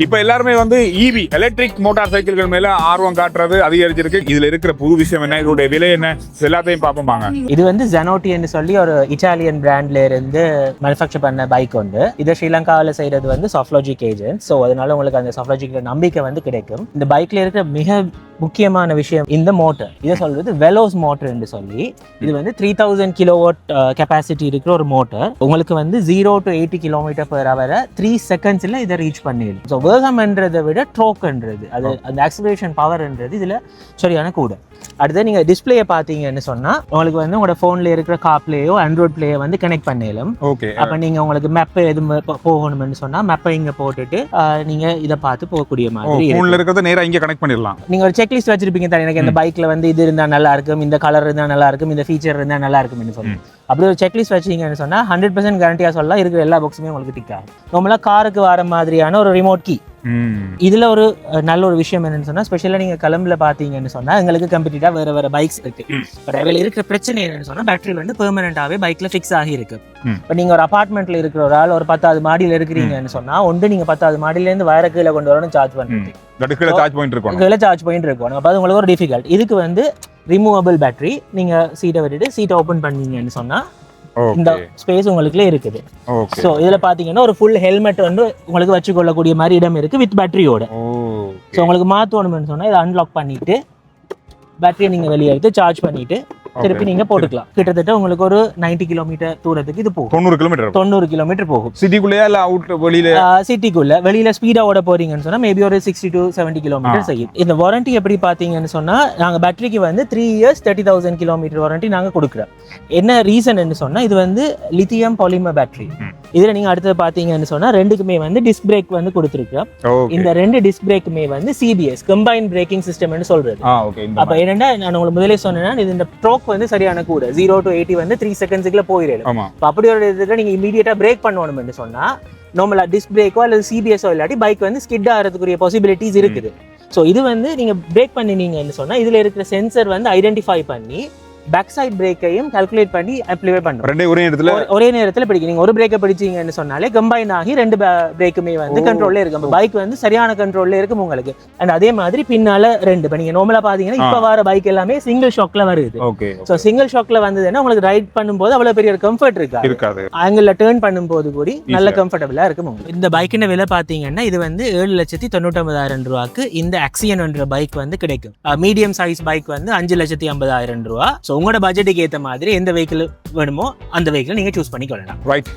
இப்ப எல்லாருமே வந்து இவி எலக்ட்ரிக் மோட்டார் சைக்கிள்கள் மேல ஆர்வம் காட்டுறது அதிகரிச்சிருக்கு. இதுல இருக்கிற புது விஷயம் என்ன, இதோட விலை என்ன, எல்லாத்தையும் பார்ப்போம். இது வந்து ஜனோட்டின்னு சொல்லி ஒரு இட்டாலியன் பிராண்ட்ல இருந்து மேனுஃபேக்சர் பண்ண பைக் உண்டு. இதை ஸ்ரீலங்காவில் செய்யறது வந்து சாஃப்ட்லாஜிக் ஏஜென்ட். ஸோ அதனால உங்களுக்கு அந்த சாஃப்ட்லாஜிக் நம்பிக்கை வந்து கிடைக்கும். இந்த பைக்ல இருக்கிற மிக முக்கியமான விஷயம் இந்த மோட்டர். இதை சொல்றது வெலோஸ் மோட்டர் என்று சொல்லி, இது வந்து 3000 கிலோவாட் கெப்பாசிட்டி இருக்கிற ஒரு மோட்டர். உங்களுக்கு வந்து 0 to 80 km/h 3 செகண்ட்ஸ்ல இதை ரீச் பண்ணிடும். ஸோ வேகம்ன்றதை விட ட்ரோக்ன்றது, அது அந்த ஆக்சிலரேஷன் பவர்ன்றது இதுல சரியான கூட. அடுத்து நீங்க டிஸ்பிளேயை பார்த்தீங்கன்னு சொன்னா உங்களுக்கு வந்து உங்களோட போன்ல இருக்கிற காப்லேயோ ஆண்ட்ராய்ட் பிளேயோ வந்து கனெக்ட் பண்ணிடலாம். அப்ப நீங்க உங்களுக்கு மேப் எது போகணும்னு சொன்னா மேப்பை இங்க போட்டுட்டு நீங்க இதை பார்த்து போகக்கூடிய மாதிரி போன்ல இருக்கிறத நேரா இங்க கனெக்ட் பண்ணிடலாம். நீங்க ஒரு செக்லிஸ்ட் வச்சிருப்பீங்க தானே, எனக்கு இந்த பைக்ல வந்து இது இருந்தா நல்லா இருக்கும், இந்த கலர் இருந்தா நல்லா இருக்கும், இந்த ஃபீச்சர் இருந்தா நல்லா இருக்கும்னு சொல்லி அப்படி ஒரு செக்லிஸ்ட் வச்சிங்கன்னு சொன்னா 100% கேரண்டியா சொல்லலாம் இருக்கிற எல்லா பாக்ஸுமே உங்களுக்கு டிக் ஆகும். நம்மளா காருக்கு வர மாதிரியான ஒரு ரிமோட் கீ. இதுல ஒரு நல்ல ஒரு விஷயம் என்னன்னு சொன்னா, ஸ்பெஷலா நீங்க கிளம்புல பாத்தீங்கன்னு சொன்னா எங்களுக்கு கம்ப்ளீட்டா வேற பைக்ஸ் இருக்கு. பட் அதுல இருக்கிற பிரச்சனை என்னன்னு சொன்னா, பேட்டரி வந்து பெர்மனண்டாவே பைக்ல ஃபிக்ஸ் ஆகி இருக்கு. இப்ப நீங்க ஒரு அபார்ட்மெண்ட்ல இருக்கிற ஒரு ஆள் ஒரு 10வது மாடியில இருக்கிறீங்கன்னு சொன்னா ஒன்று நீங்க 10வது மாடியில இருந்து வயர கீழே கொண்டு வரணும் சார்ஜ் பண்றது, சார்ஜ் பாயிண்ட் இருக்கும். அப்ப அது உங்களுக்கு ஒரு டிஃபிகல்ட். இதுக்கு வந்து ரிமூவபிள் பேட்டரி. நீங்க சீட்டை விட்டுட்டு சீட்டை ஓபன் பண்ணீங்கன்னு சொன்னா இந்த ஸ்பேஸ் உங்களுக்குள்ள இருக்குது. சோ இதுல பாத்தீங்கன்னா ஒரு ஃபுல் ஹெல்மெட் வந்து உங்களுக்கு வச்சு கொள்ளக்கூடிய மாதிரி இடம் இருக்கு வித் பேட்டரியோட. சோ உங்களுக்கு மாத்தணும்னு சொன்னா இதை அன்லாக் பண்ணிட்டு பேட்டரியை நீங்க வெளியே எடுத்து சார்ஜ் பண்ணிட்டு திருப்பி நீங்க போட்டுக்கலாம். கிட்டத்தட்ட உங்களுக்கு ஒரு 90 கிலோமீட்டர் தூரத்துக்கு இது போகும். 90 கிலோமீட்டர் போகும். சிட்டிக்குள்ளே இல்ல அவுட் வெளியில? சிட்டிக்குள்ள. வெளியில ஸ்பீடா ஓட போறீங்கன்னு சொன்னா மேபி ஒரு 60 to 70 கிலோமீட்டர் செய்யும். இந்த வாரண்டி எப்படி பாத்தீங்கன்னு சொன்னா, நாங்க பேட்டரிக்கு வந்து 3 years 30,000 கிலோமீட்டர் வாரண்டி நாங்க கொடுக்குறோம். என்ன ரீசன் சொன்னா, இது வந்து லித்தியம் பாலிமர் பேட்டரி. இதுல நீங்க அடுத்தது பாத்தீங்கன்னு சொன்னா ரெண்டுக்குமே வந்து டிஸ்க் பிரேக் வந்து கொடுத்துருக்கோம். இந்த 2 டிஸ்க் பிரேக்குமே வந்து CBS கம்பைன் பிரேக்கிங் சிஸ்டம் சொல்றது. அப்ப என்னன்னா நான் உங்களுக்கு முதலே சொன்னேன்னா, இது இந்த ட்ரோக் வந்து சரியான கூட 0 to 80 வந்து 3 செகண்ட்ஸ்க்குள்ள போயிடும். அப்படி ஒரு இதுக்கு நீங்க இமீடியட்டா பிரேக் பண்ணணும்னு சொன்னா நார்மலா டிஸ்க் பிரேக்கோ அல்லது CBSஓ இல்லாட்டி பைக் வந்து ஸ்கிட் ஆகிறதுக்குரிய பாசிபிலிட்டிஸ் இருக்குது. ஸோ இது வந்து நீங்க பிரேக் பண்ணினீங்கன்னு சொன்னா இதுல இருக்கிற சென்சர் வந்து ஐடென்டிஃபை பண்ணி பேக் சைட் பிரேக்கையும் கால்குலேட் பண்ணி அப்ளை பண்ணுறோம். ஒரே நேரத்தில் பிடிக்கும். நீங்கள் ஒரு பிரேக்கை பிடிச்சிங்கன்னு சொன்னாலே கம்பைன் ஆகி 2 பிரேக்குமே வந்து கண்ட்ரோல்ல இருக்கும். பைக் வந்து சரியான கண்ட்ரோல்ல இருக்கும் உங்களுக்கு. அண்ட் அதே மாதிரி பின்னால 2. இப்போ நீங்கள் நார்மலாக பார்த்தீங்கன்னா இப்போ வர பைக் எல்லாமே சிங்கிள் ஷாக்ல வருது. ஸோ சிங்கிள் ஷாக்ல வந்ததுன்னா உங்களுக்கு ரைட் பண்ணும்போது அவ்வளோ பெரிய ஒரு கம்ஃபர்ட் இருக்காது. ஆங்கிள் டேர்ன் பண்ணும்போது கூட நல்ல கம்ஃபர்டபுளா இருக்கும் உங்களுக்கு. இந்த பைக்கின் விலை பார்த்தீங்கன்னா இது வந்து 7,99,000 ரூபாய்க்கு இந்த ஆக்சியன் என்ற பைக் வந்து கிடைக்கும். மீடியம் சைஸ் பைக் வந்து 5,50,000 ரூபா. உங்களோட பட்ஜெட்டுக்கு ஏற்ற மாதிரி எந்த வெஹிக்கிள் வேணுமோ அந்த வெஹிக்கிள் நீங்க சூஸ் பண்ணிக்கொள்ளலாம். ரைட்.